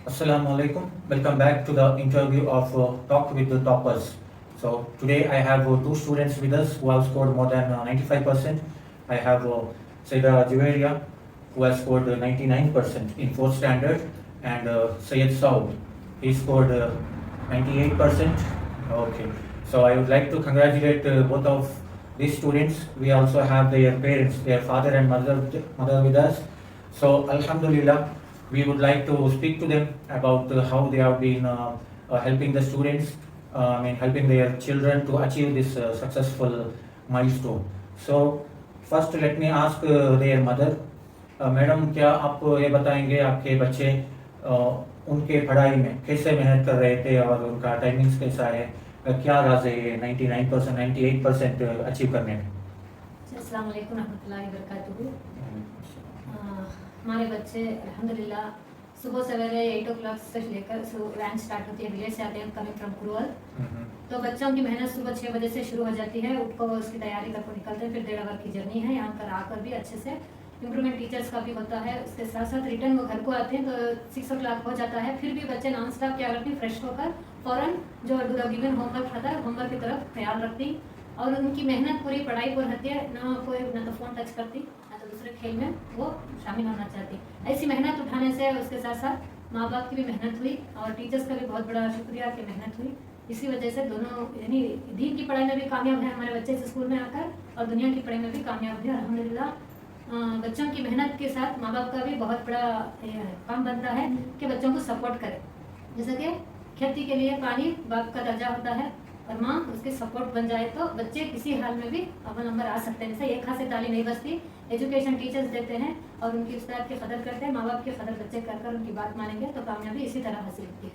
Assalamu alaikum. Welcome back to the interview of Talk with the Toppers. So today I have two students with us who have scored more than 95%. I have Saida Juwaria who has scored 99% in 4th standard, and Sayed Saud, he scored 98%. Okay, so I would like to congratulate both of these students. We also have their parents, their father and mother with us. So Alhamdulillah, we would like to speak to them about how they have been helping the students, helping their children to achieve this successful milestone. So first let me ask their mother. Madam, क्या आप ये बताएंगे आपके बच्चे उनके पढ़ाई में कैसे मेहनत कर रहे थे और उनका टाइमिंग्स कैसा है, क्या राज है ये 99% 98% अचीव करने में? अस्सलाम वालेकुम रहमतुल्लाहि व बरकातुहू। हमारे बच्चे अल्हम्दुलिल्लाह सुबह सवेरे 8 o'clock से लेकर रैंच स्टार्ट होती है, विलेज से आते हैं कमिंग फ्रॉम कुरवल। तो बच्चों की मेहनत सुबह 6 बजे से शुरू हो जाती है, उठ को उसकी तैयारी करके निकलते हैं। फिर 1.5 आवर की जर्नी है, यहाँ पर आकर भी अच्छे से इम्प्रूवमेंट टीचर्स का भी होता है। उसके साथ साथ रिटर्न वो घर को आते हैं तो 6 o'clock हो जाता है। फिर भी बच्चे नॉन स्टॉप क्या करती, फ्रेश होकर फ़ौरन जो गिवन होमवर्क रहता है होमवर्क की तरफ ख्याल रखती और उनकी मेहनत पूरी पढ़ाई पर रहती है। ना तो फ़ोन टच करती, ना तो दूसरे खेल में वो शामिल होना चाहती। ऐसी मेहनत उठाने से उसके साथ साथ माँ बाप की भी मेहनत हुई और टीचर्स का भी बहुत बड़ा शुक्रिया कि मेहनत हुई। इसी वजह से दोनों यानी दीन की पढ़ाई में भी कामयाब है हमारे बच्चे इस स्कूल में आकर, और दुनिया की पढ़ाई में भी कामयाब है अल्हम्दुलिल्लाह। बच्चों की मेहनत के साथ माँ बाप का भी बहुत बड़ा काम बनता है कि बच्चों को सपोर्ट करें। जैसे कि खेती के लिए पानी बाप का दर्जा होता है और माँ उसके सपोर्ट बन जाए तो बच्चे किसी हाल में भी अव्वल नंबर आ सकते हैं। जैसे एक हाथ से ताली नहीं बजती, एजुकेशन टीचर्स देते हैं और उनकी उस्ताद की कदर करते हैं। माँ बाप की कदर बच्चे कर उनकी बात मानेंगे तो कामयाबी इसी तरह हासिल होती है।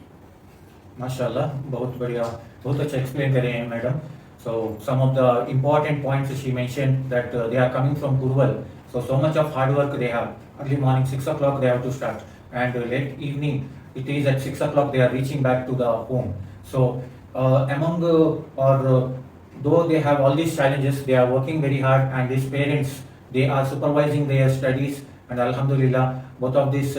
माशाल्लाह, बहुत बढ़िया, बहुत अच्छा एक्सप्लेन कर रहे हैं madam. So some of the important points she mentioned that they are coming from Kurwal. So much of hard work they have. Early morning 6 o'clock they have to start, and late evening it is at 6 o'clock they are reaching back to the home. So though they have all these challenges, they are working very hard, and these parents, they are supervising their studies, and alhamdulillah both of these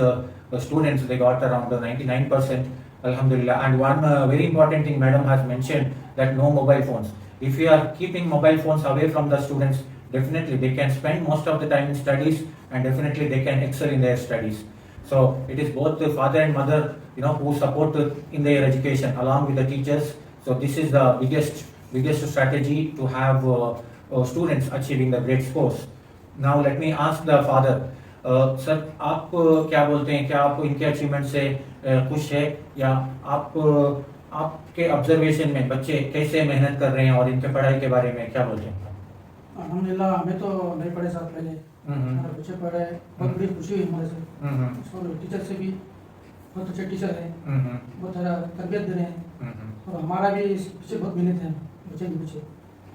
students, they got around 99%, alhamdulillah. And one very important thing madam has mentioned, that no mobile phones. If you are keeping mobile phones away from the students, definitely they can spend most of the time in studies, and definitely they can excel in their studies. So it is both the father and mother, who support in their education along with the teachers. So this is the biggest strategy to have students achieving the great scores. Now let me ask the father. Sir, आप क्या बोलते हैं, क्या आप इनके achievement से खुश है, या आपके ऑब्जर्वेशन में बच्चे कैसे मेहनत कर रहे हैं और इनके पढ़ाई के बारे में क्या बोलते हैं? अल्हम्दुलिल्लाह, हमें तो नहीं पढ़े साथ पहले, हमारे बच्चे पढ़े, बहुत बड़ी खुशी हुई हमारे से। स्कूल टीचर से भी बहुत अच्छे टीचर हैं, बहुत सारा तरबियत दे रहे हैं, और हमारा भी इस पीछे बहुत मेहनत है बच्चे के पीछे।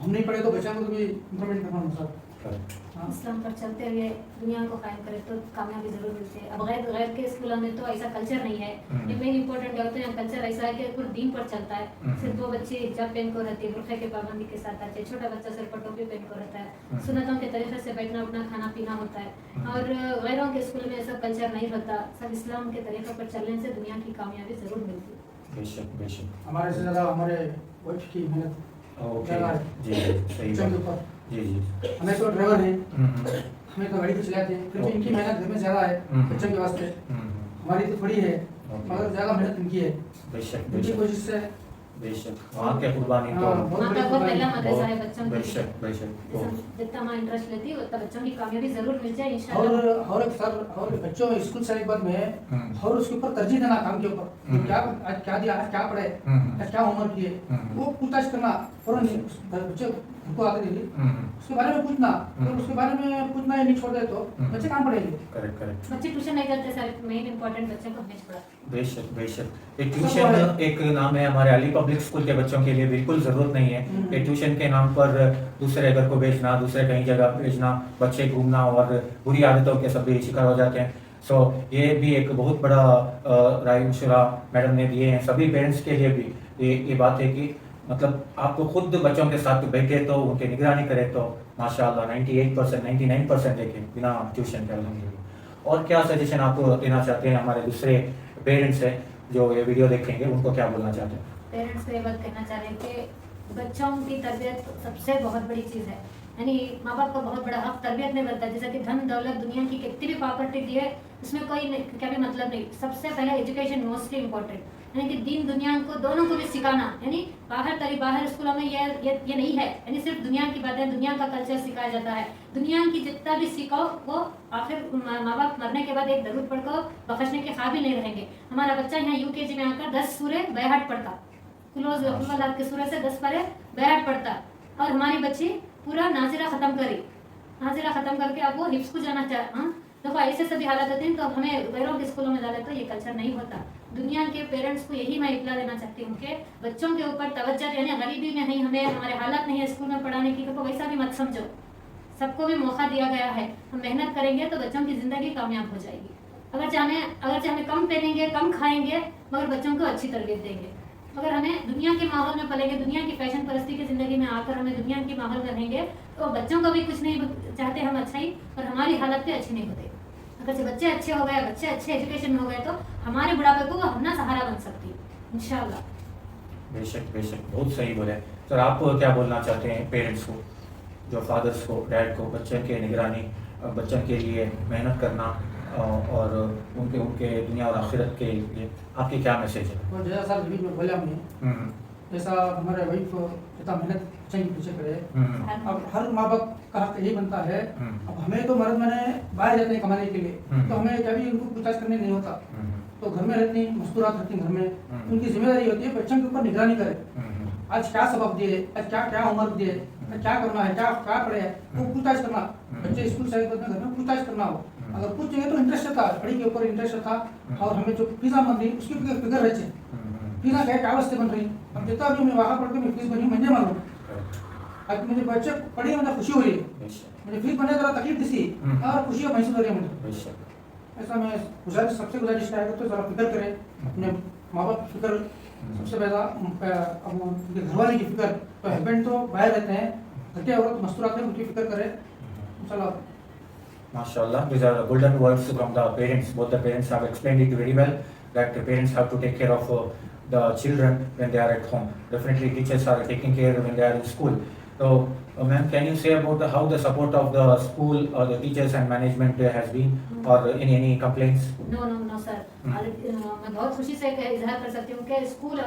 हम नहीं पढ़े तो बच्चों को भी इम्प्रूवमेंट करना होगा सर। इस्लाम पर चलते हुए दुनिया को कायम करे तो कामयाबी जरूर मिलती है। अब गैर के स्कूलों में तो ऐसा कल्चर नहीं है। ये मेन इंपॉर्टेंट है, तो यहाँ कल्चर ऐसा है कि पूरा दीन पर चलता है। सिर्फ 2 बच्चे हिजाब पहन को रहती है, बुर्खे के पाबंदी के साथ आते हैं, छोटा बच्चा सिर पर टोपी पहन को रहता है, सुन्नतों के तरीके से बैठना उठना खाना पीना होता है। और गैरों के स्कूल में ऐसा कल्चर नहीं रहता, सब इस्लाम के तरीके पर चलने से दुनिया की कामयाबी जरूर मिलती है। बेशक बेशक। हमारे से ज़्यादा हमारे वाइफ की मेहनत जी सही बात। जी हमें तो ड्राइवर है, हमें तो गाड़ी भी चलाते हैं, क्योंकि इनकी मेहनत घर में ज़्यादा है बच्चों के वास्ते। हमारी तो थोड़ी है, मगर ज़्यादा मेहनत इनकी है। बेशक इनकी कोशिश से बेशक वहाँ के कुर्बानी तो माँ का बहुत पहला मदरसा है बच्चों के लिए। बेशक जितना माँ इंटरेस्ट लेती है उतना बच्चों की कामयाबी जरूर मिल जाए इंशाल्लाह। और सर, और बच्चों स्कूल से एक बार में और उसके ऊपर तरजीह देना काम के ऊपर, क्या आज क्या दिया, आज क्या पढ़े, आज क्या होमवर्क किए, वो पूछताछ करना फौरन बच्चे को आकर उसके बारे में पूछना, अगर उसके बारे में पूछना ही नहीं छोड़ दे तो बच्चे कहाँ पढ़ेंगे? करेक्ट। बच्चे ट्यूशन नहीं करते सर, मेन इंपॉर्टेंट बच्चों को हमें पढ़ा। बेशक एक ट्यूशन एक नाम है हमारे अली पब्लिक स्कूल के बच्चों के लिए, बिल्कुल जरूरत नहीं है कि ट्यूशन के नाम पर दूसरे घर को भेजना, दूसरे कहीं जगह भेजना, बच्चे घूमना और बुरी आदतों के सभी शिकार हो जाते हैं। सो ये भी एक बहुत बड़ा राय मशवरा मैडम ने दिए हैं सभी पेरेंट्स के लिए भी। ये बात है कि मतलब आपको खुद बच्चों के साथ बैठे तो उनके निगरानी करे तो माशाल्लाह 98% 99% देखें बिना ट्यूशन के अल्हम्दुलिल्लाह। और क्या सजेशन आप देना चाहते हैं हमारे दूसरे पेरेंट्स है जो ये वीडियो देखेंगे उनको क्या बोलना चाहते हैं? पेरेंट्स को ये बात कहना चाह रहे हैं कि बच्चों की तरबियत सबसे बहुत बड़ी चीज़ है। यानी माँ बाप का बहुत बड़ा हक तरबियत में बनता है। जैसा कि धन दौलत दुनिया की कितनी भी प्रॉपर्टी दी है उसमें कोई क्या भी मतलब नहीं। सबसे पहले एजुकेशन मोस्टली इम्पोर्टेंट, यानी कि दीन दुनिया को दोनों को भी सिखाना। यानी बाहर स्कूलों में ये नहीं है, यानी सिर्फ दुनिया की बातें, दुनिया का कल्चर सिखाया जाता है। दुनिया की जितना भी सीखो वो आखिर माँ बाप मरने के बाद एक दरूद पढ़कर बख्शने के काबिल नहीं रहेंगे। हमारा बच्चा यहाँ यूकेजी में आकर 10 सूरे बैहाट पढ़ता, क्लोज के सूरे से 10 पारे बैहाट पढ़ता, और हमारी बच्ची पूरा नाजिरा खत्म करी। नाजिरा खत्म करके अब वो हिफ्स को जाना चाह। देखो ऐसे सभी हालात होते हैं, तो हमें गैरों के स्कूलों में डाले तो ये कल्चर नहीं होता। दुनिया के पेरेंट्स को यही मैं इतला देना चाहती हूँ कि बच्चों के ऊपर तवज्जो, यानी गरीबी में नहीं, हमारे हालात नहीं है स्कूल में पढ़ाने की, तो वैसा भी मत समझो। सबको भी मौका दिया गया है, हम मेहनत करेंगे तो बच्चों की ज़िंदगी कामयाब हो जाएगी। अगरचे हमें कम पहनेंगे, कम खाएंगे, मगर बच्चों को अच्छी तरबियत देंगे। अगर हमें दुनिया के माहौल में पलेंगे, दुनिया की फैशन परस्ती की ज़िंदगी में आकर हमें दुनिया के माहौल में रहेंगे, तो बच्चों को भी कुछ नहीं चाहते हम अच्छाई, और हमारी हालत भी अच्छी नहीं होती। अगर से बच्चे अच्छे हो गए, बच्चे अच्छे एजुकेशन में हो गए, तो हमारे बुढ़ापे को हम ना सहारा बन सकती इंशाल्लाह। बेशक बेशक, बहुत सही बोले सर। आप क्या बोलना चाहते हैं पेरेंट्स को, जो फादर्स को, डैड को, बच्चों के निगरानी, बच्चों के लिए मेहनत करना और उनके दुनिया और आखिरत के लिए आपकी क्या मैसेज है? और जैसा सर अभी मैं बोला हमने, जैसा हमारे वाइफ इतना मेहनत चाहिए पीछे करे, अब हर माँ बाप का हक यही बनता है। अब हमें तो मर्द मैंने बाहर जाते हैं कमाने के लिए, तो हमें कभी उनको पूछताछ करने नहीं होता, तो घर में रहती, मस्तूरात रहती घर में। उनकी जिम्मेदारी होती है बच्चों के ऊपर निगरानी करे। आज क्या सबक दिए, आज क्या होमवर्क दिए, क्या करना है, क्या पढ़े है, वो पूछताछ करना। बच्चे स्कूल से घर में पूछताछ करना हो, अगर पूछेंगे तो इंटरेस्ट था, पढ़ी के ऊपर इंटरेस्ट था, और हमें जो फीसा बन रही उसकी फिक्र रहे, फीसा क्या वास्ते बन रही। अब जितना भी मैं वहाँ पढ़ के मैं फीस बनी मुझे मालूम, अब मुझे बच्चे पढ़ी मुझे खुशी हो रही है, मुझे फीस बनने जरा तकलीफ थी और खुशी महसूस हो रही है मुझे। ऐसा मैं सबसे गुजारिश है तो जरा फिक्र करें अपने माँ बाप की फिक्र सबसे पहला, अब उनके घर वाले की फिक्र। तो हस्बैंड तो बाहर रहते हैं, घर के औरत मस्तूरात हैं, उनकी फिक्र करें इंशाल्लाह। MashaAllah, these are golden words from the parents. Both the parents have explained it very well, that the parents have to take care of the children when they are at home. Definitely teachers are taking care when they are in school. So ma'am, can you say about how the support of the school or the teachers and management has been, or any complaints? No sir, मैं बहुत खुशी से इजहार कर सकती हूँ कि school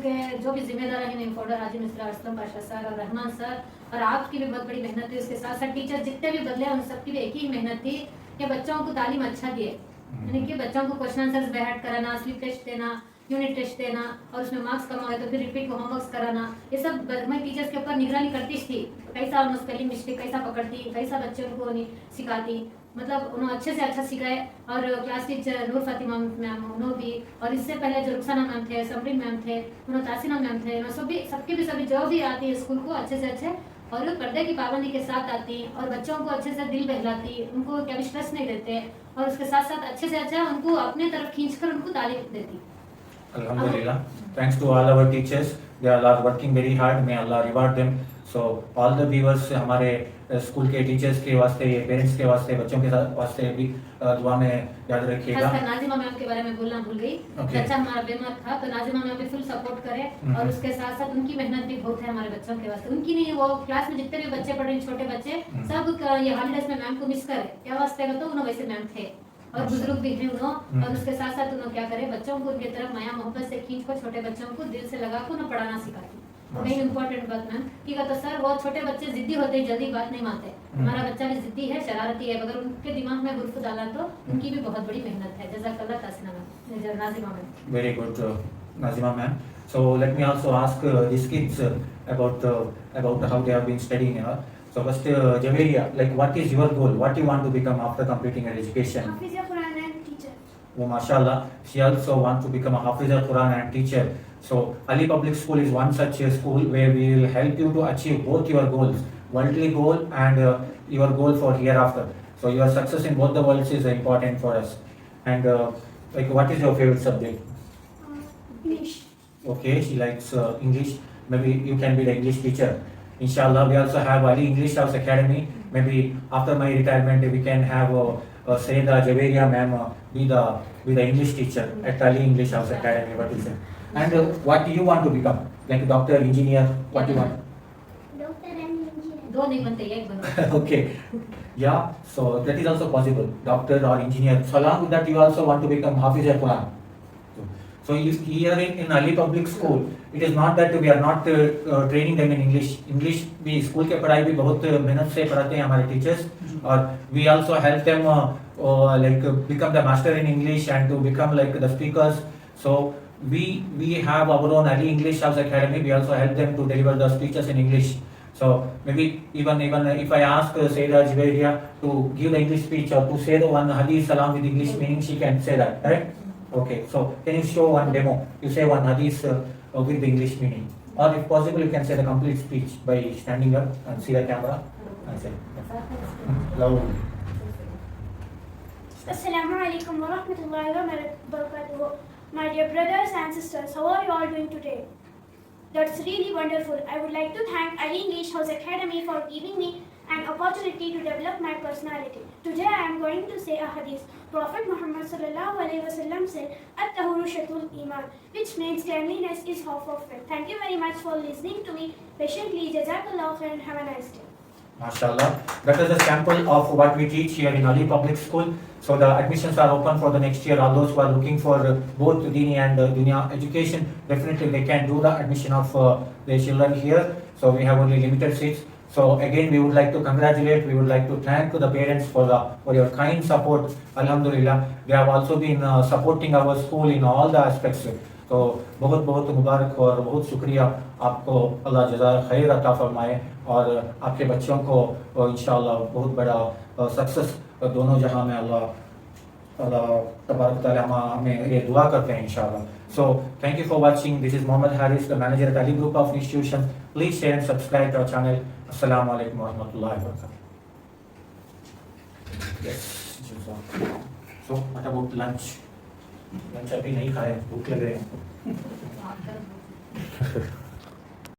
के जो भी जिम्मेदार हैं, इन्फॉर्डर हाजी मिस्टर असलम पाशा सर और रहमान सर, और आपकी भी बहुत बड़ी मेहनत थी। उसके साथ साथ टीचर जितने भी बदले उन सबकी भी एक ही मेहनत थी कि बच्चों को तालीम अच्छा दिए, यानी कि बच्चों को क्वेश्चन आंसर्स बैठ कराना, स्लिप टेस्ट देना, यूनिट टेस्ट देना, और उसमें मार्क्स कम हो गए तो फिर रिपीट को होमवर्क्स कराना। ये सब मैं टीचर्स के ऊपर निगरानी करती थी, कैसा उन्होंने स्पेलिंग मिस्टेक कैसा पकड़ती, कैसा बच्चे उनको सिखाती, मतलब उन्होंने अच्छे से अच्छा सिखाए। और क्लास टीचर नूर फातिमा मैम, उन्होंने भी, और इससे पहले जो रुखसाना मैम थे, समरीन मैम थे, उन्होंने तासीना मैम थे, सबके भी सभी जो भी आती है स्कूल को अच्छे से अच्छे और पर्दे की पाबंदी के साथ आती, और बच्चों को अच्छे से दिल बहलाती, उनको क्या भी स्ट्रेस नहीं देते, और उसके साथ साथ अच्छे से अच्छा उनको अपने तरफ खींचकर उनको तालीम देती। Alhamdulillah. Thanks to all our teachers. They are working very hard. May Allah reward them. So all the viewers, हमारे स्कूल के टीचर्स के वास्ते, पेरेंट्स के वास्ते, बच्चों के वास्ते भी दुआ में याद रखिएगा। नाजिमा मैम के बारे में बोलना भूल गई। बच्चा हमारा बीमार था तो नाजिमा मैम भी फुल सपोर्ट करे, और उसके साथ साथ उनकी मेहनत भी बहुत है हमारे बच्चों के वास्ते। उनकी नहीं, वो क्लास में जितने भी बच्चे पढ़ रहे हैं, छोटे बच्चे सब ये हॉलीडेज में मैम को मिस करे, क्या वास्ते तो उन्होंने वैसे मैम थे, और बुजुर्ग भी हैं उन्होंने, और उसके साथ साथ उन्होंने क्या करे, बच्चों को उनकी तरफ माया मोहब्बत से खींच कर छोटे बच्चों को दिल से लगा कर उन्हें पढ़ाना सिखाती। मेन इम्पोर्टेंट बात मैम कि तो सर वो छोटे बच्चे जिद्दी होते हैं, जल्दी बात नहीं मानते। हमारा बच्चा भी जिद्दी है, शरारती है, अगर उनके दिमाग में गुल्फ डाला तो उनकी भी बहुत बड़ी मेहनत है। जज़ाकल्लाह Taseena ma'am, Nazima ma'am. Very good, Nazima ma'am. So let me also ask these kids about how they have been studying. So first, Javeria, like what is your goal? What do you want to become after completing your education? Hafiz Quran and teacher. Oh, mashallah, she also wants to become a Hafiz Quran and teacher. So Ali Public School is one such a school where we will help you to achieve both your goals, worldly goal and your goal for hereafter. So your success in both the worlds is important for us. And like, what is your favorite subject? English. Okay, she likes English. Maybe you can be the English teacher. Inshallah, we also have Ali English House Academy. Maybe after my retirement, we can have Sayeda Javeria ma'am be the English teacher at Ali English House Academy. What is it? And what do you want to become? Like doctor, engineer? What do you want? Doctor and engineer. दो नहीं बनते एक बनो Okay. Yeah, so that is also possible, doctor or engineer. So along with that, you also want to become Hafiz al-Quran. So here in Ali Public School, it is not that we are not training them in English. English भी school के पढ़ाई भी बहुत मेहनत से पढ़ाते हैं हमारे टीचर्स, और we also help them like become the master in English and to become like the speakers. So we have our own Ali English House Academy. We also help them to deliver the speeches in English. So maybe even if I ask Sayeda Javeria to give the English speech or to say the one hadith salam with English meaning, she can say that, right? Okay, so can you show one demo? You say one hadith with the English meaning, or if possible, you can say the complete speech by standing up and see the camera and say. Loud. Assalamu alaikum wa rahmatullahi wa barakatuh. My dear brothers and sisters, how are you all doing today? That's really wonderful. I would like to thank Ali English House Academy for giving me an opportunity to develop my personality. Today I am going to say a hadith. Prophet Muhammad sallallahu alaihi wasallam said, "At-tahuru shatul iman," which means cleanliness is half of faith. Thank you very much for listening to me patiently. Jazakallah khair and have a nice day. MashaAllah. That is a sample of what we teach here in Ali Public School. So the admissions are open for the next year. All those who are looking for both Dini and Dunya education, definitely they can do the admission of their children here. So we have only limited seats. So again, we would like to congratulate, we would like to thank the parents for your kind support. Alhamdulillah, they have also been supporting our school in all the aspects. तो बहुत बहुत मुबारक और बहुत शुक्रिया आपको, अल्लाह जज़ा खैर अता फरमाए, और आपके बच्चों को इंशाअल्लाह बहुत बड़ा सक्सेस दोनों जहां में अल्लाह तबारक तआला हमें ये दुआ करते हैं इंशाअल्लाह. So thank you for watching. This is Mohammed Haris, the manager at Ali Group of Institutions. Please share and subscribe to our channel. Assalamu alaikum wa rahmatullahi wa barakatuh. Yes. So what about lunch? Lunch अभी नहीं खाए, भूख लग रहे हैं.